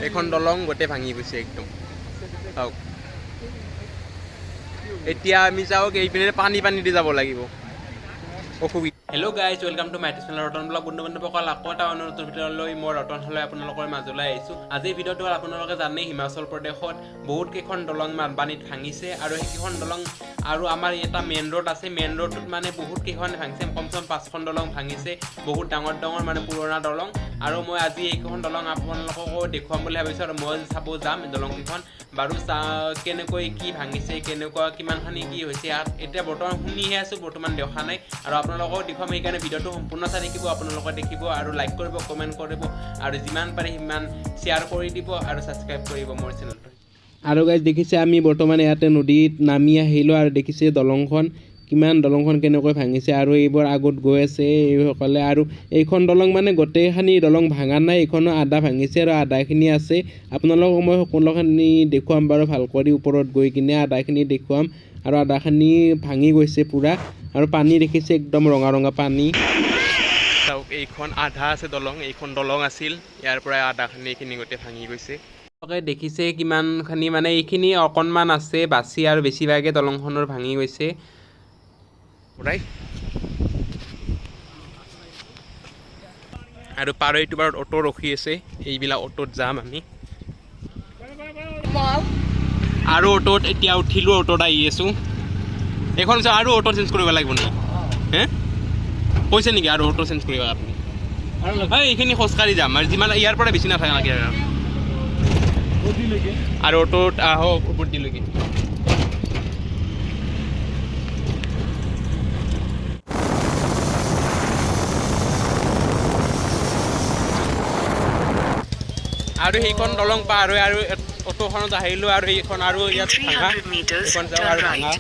এখন দলং গোটেই ভাঙি গৈছে একদম চাওক এতিয়া আমি যাওক এইপিনে পানী দি যাব লাগিব অসুবিধা hello' guys welcome to my channel Ratan blog বন্ধু বান্ধৱসকল আকৌ এটা নতুন ভিডিঅ'লৈ মই ৰতন হ'লৈ আপোনালোকৰ মাজলৈ আহিছোঁ আজিৰ ভিডিঅ'টো আপোনালোকে জানেই হিমাচল প্ৰদেশত বহুত কেইখন দলং বানপানীত ভাঙিছে আৰু সেইকেইখন দলং আৰু আমাৰ এটা মেইন ৰোড আছে মেইন ৰোডটোত মানে বহুত কেইখন ভাঙিছে কমচে কম 5খন দলং ভাঙিছে বহুত ডাঙৰ মানে পুৰণা দলং আৰু মই আজি এইকেইখন দলং আপোনালোককো দেখুৱাম বুলি ভাবিছোঁ আৰু মই চাব যাম দলংকেইখন বাৰু কেনেকৈ কি ভাঙিছে কেনেকুৱা কিমানখিনি কি হৈছে এতিয়া বৰ্তমান শুনিহে আছোঁ বৰ্তমান দেখা নাই আৰু আপোনালোকক দেখুৱাম সেইকাৰণে ভিডিঅ'টো সম্পূৰ্ণ চাই দেখিব আপোনালোকে দেখিব আৰু লাইক কৰিব কমেণ্ট কৰিব আৰু যিমান পাৰে সিমান শ্বেয়াৰ কৰি দিব আৰু ছাবস্ক্ৰাইব কৰিব মোৰ চেনেলটো আৰু গাইজ দেখিছে আমি বৰ্তমান ইয়াতে নদীত নামি আহিলোঁ আৰু দেখিছে দলংখন দলংখন কেনেকৈ ভাঙিছে আৰু এইবোৰ আগত গৈ আছে এইসকলে আৰু এইখন দলং মানে গোটেইখিনি দলং ভাঙা নাই এইখনো আধা ভাঙিছে আৰু আধাখিনি আছে আপোনালোকক মই সকলোখিনি দেখুৱাম বাৰু ভাল কৰি ওপৰত গৈ কিনে আধাখিনি দেখুৱাম আৰু আধাখিনি ভাঙি গৈছে পুৰা আৰু পানী দেখিছে একদম ৰঙা পানী চাওক এইখন আধা আছে দলং এইখন দলং আছিল ইয়াৰ পৰা আধাখিনি এইখিনি গোটেই ভাঙি গৈছে দেখিছে কিমানখিনি মানে এইখিনি অকণমান আছে বাছি আৰু বেছিভাগে দলংখনৰ ভাঙি গৈছে আৰু পাৰৈটো বাৰু অটো ৰখি আছে এইবিলাক অটোত যাম আমি আৰু অটোত এতিয়া উঠিলোঁ অটোত আহি আছোঁ এইখন আৰু অটো চেঞ্জ কৰিব লাগিব নেকি হে কৈছে নেকি আৰু অটো চেঞ্জ কৰিব আপুনি এইখিনি খোজকাঢ়ি যাম আৰু যিমান ইয়াৰ পৰা বেছি নাথাকে নেকি আৰু অটোত আহক বৰ্তিলৈকে আৰু সেইখন দলং পাৰ হৈ আৰু অটোখনত আহিলোঁ আৰু সেইখন আৰু ইয়াত ভাঙা এইখন যাওঁ আৰু ভাঙা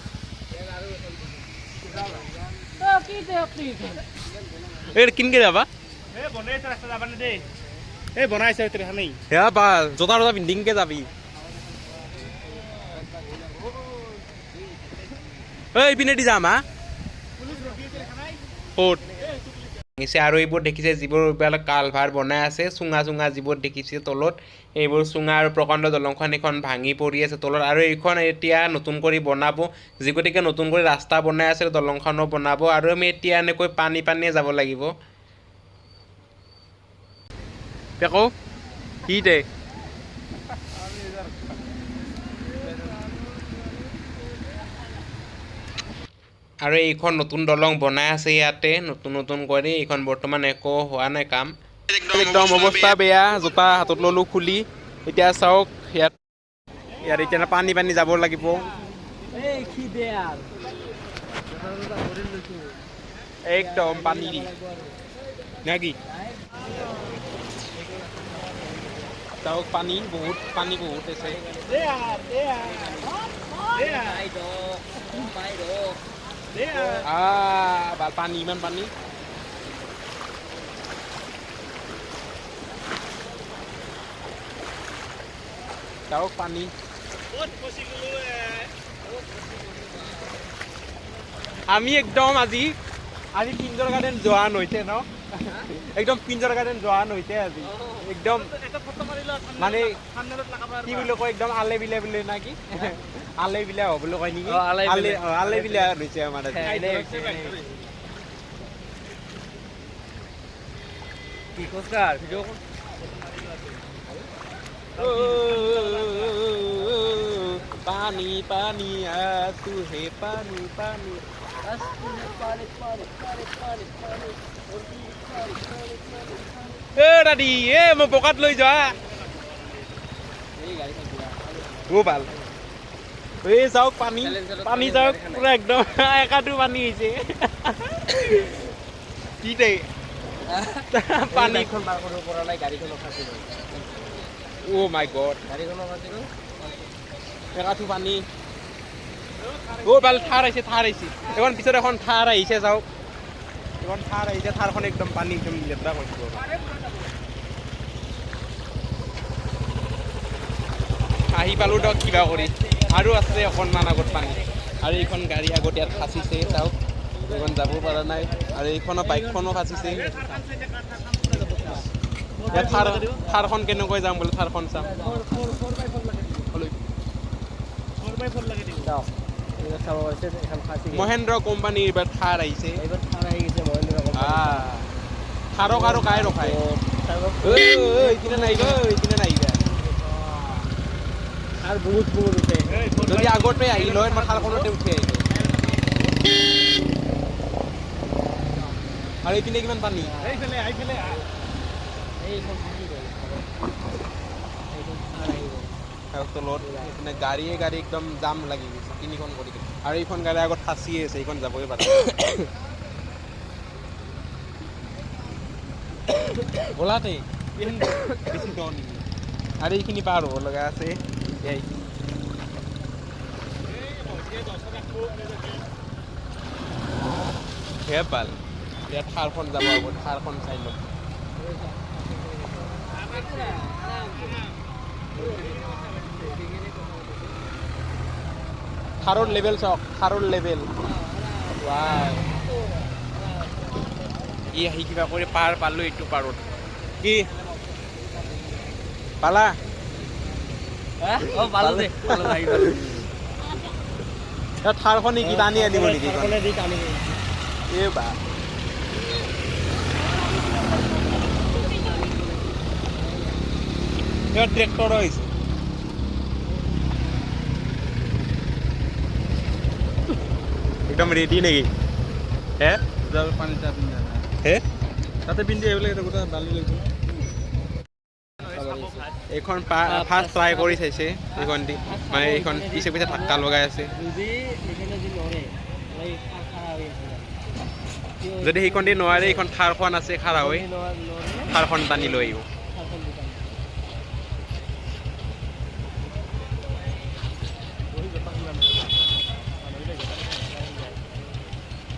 এই কিনকে যাবা সেয়া বা জোতা পিন্ধিকে যাবি এইপিনেদি যাম হা ক'ত আৰু এইবোৰ দেখিছে যিবোৰ এইবিলাক কালভাৰ বনাই আছে চুঙা যিবোৰ দেখিছে তলত এইবোৰ চুঙা আৰু প্ৰকাণ্ড দলংখন এখন ভাঙি পৰি আছে তলত আৰু এইখন এতিয়া নতুন কৰি বনাব যি গতিকে নতুন কৰি ৰাস্তা বনাই আছে দলংখনো বনাব আৰু আমি এতিয়া এনেকৈ পানীয়ে যাব লাগিব পেকো কি দে আৰু এইখন নতুন দলং বনাই আছে ইয়াতে নতুন কৰি এইখন বৰ্তমান একো হোৱা নাই কাম একদম অৱস্থা বেয়া জোতা হাতত ল'লোঁ খুলি এতিয়া চাওক ইয়াত এতিয়া পানী যাব লাগিব একদম পানী নাকি চাওক পানী বহুত আছে পানী ইমান পানী চাওক পানী আমি একদম আজি পিঞ্জৰ গাৰ্ডেন যোৱা নৈছে ন একদম পিঞ্জৰ গাৰ্ডেন যোৱা নৈছে আজি একদম মানে কি বুলি কয় একদম আলে বিলে বুলি নাকি আলে বিলে হ'বলৈ কয় নেকি আলে বিলে হৈছে আমাৰ কি খোজকাঢ় ভিডিঅ' পানী তু হে পানী দাদি মই পকাত লৈ যোৱা ভাল এই যাওক পানী যাওক পুৰা একদম একাটো পানী হৈছে কি দে পানীখন পাৰ কৰিব পৰা নাই গাড়ীখনৰ ফাঁচিল অ' মাই গড গাড়ীখনৰ ফাঁচিল একাটো পানী অ' ভাল থাৰ আহিছে এখন পিছত এখন থাৰ আহিছে যাওক এখন থাৰ আহিছে থাৰখন একদম পানী একদম লেতেৰা কৰিছে আহি পালোঁ দিয়ক কিবা কৰি আৰু আছে অকণমান আগত পানী আৰু এইখন গাড়ী আগত ইয়াত ফাঁচিছে চাওক এইখন যাব পৰা নাই আৰু এইখনৰ বাইকখনো ফাঁচিছে থাৰখন কেনেকৈ যাম বোলে থাৰখন চাম মহেন্দ্ৰ কোম্পানীৰ এইবাৰ থাৰ আহিছে থাৰক আৰু কাই ৰখাই এইপিনে নাহিবা এইপিনে নাহিবা আৰ বহুত বহুত উঠে যদি আগতে আহিল হয় মই থাৰখনতে উঠি আহিলো আৰু এইপিনে কিমান পানী তলত এইপিনে গাড়ী একদম জাম লাগি গৈছে তিনিখন কৰি আৰু এইখন গাড়ী আগত ফাঁচিয়ে আছে এইখন যাবই পাৰে গলাতে বেছি দ নেকি আৰু এইখিনি পাৰ হ'ব লগা আছে হে পাল এতিয়া থাৰখন যাব আগত থাৰখন চাই ল'ম থাৰৰ লেভেল চাওক থাৰৰ লেভেল ই আহি কিবা কৰি পাৰ পালো এইটো পাৰত কি পালা থাৰখনে কি টানি আনিব নেকি এই বা ট্ৰেক্টৰ হৈছে একদম ৰেডি নেকি হে পানী হে তাতে পিন্ধি এইবিলাক গোটেই বালি লাগিব এইখন ফাৰ্ষ্ট ট্ৰাই কৰি চাইছে এইখন দি মানে এইখন পিছে পিছে ধাক্কা লগাই আছে যদি সেইখন দি নোৱাৰে এইখন থাৰখন আছে খাৰা হৈ থাৰখন টানি লৈ আহিব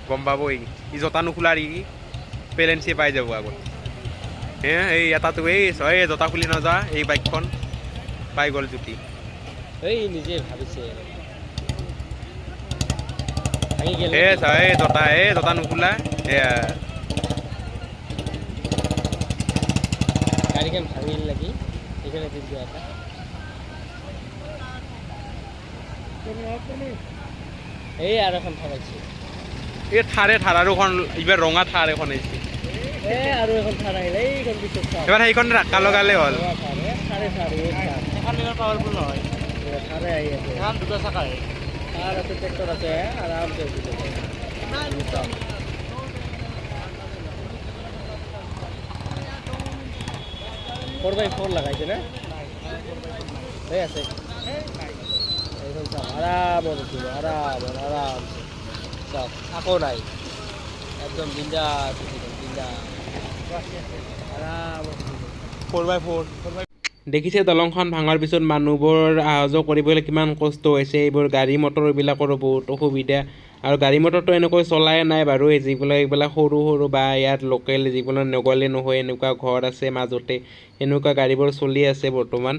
গম পাবই ই জোতা নোখোলাৰ ই পেলেঞ্চি পাই যাব আগত এই এটাতো এই জোতা খুলি নাযা এই বাইকখন পাই গ'ল জুতি এই নিজে ভাবিছে জোতা নোখোলা এয়া গাড়ীখন ভাঙিল লাগি সেইকাৰণে দিন যোৱা এটা এই আৰু এখন থাৰাইছে এই থাৰ আৰু এখন এইবাৰ ৰঙা থাৰ এখন আহিছে আৰু এখন থাৰ আহিলে এইখন পিছত এবাৰ সেইখন ধাক্কা লগালে হ'ল পাৱাৰফুল নহয় থাৰে আহি আছে এখন দুটা চাকাই থাৰ আছে ট্ৰেক্টৰ আছে আৰামছে ফ'ৰ বাই ফ'ৰ লগাইছে না এই আছে এইখন চাওক আৰামত উঠিব আৰামছে চাওক আকৌ নাই একদম বিন্দাছ আৰামত 4x4 দেখিছে দলংখন ভাঙাৰ পিছত মানুহবোৰ অহা যোৱা কৰিবলৈ কিমান কষ্ট হৈছে এইবোৰ গাড়ী মটৰবিলাকৰো বহুত অসুবিধা আৰু গাড়ী মটৰটো এনেকৈ চলাই নাই বাৰু যিবিলাক সৰু বা ইয়াত লোকেল যিবিলাক নগলে নহয় এনেকুৱা ঘৰ আছে মাজতে এনেকুৱা গাড়ীবোৰ চলি আছে বৰ্তমান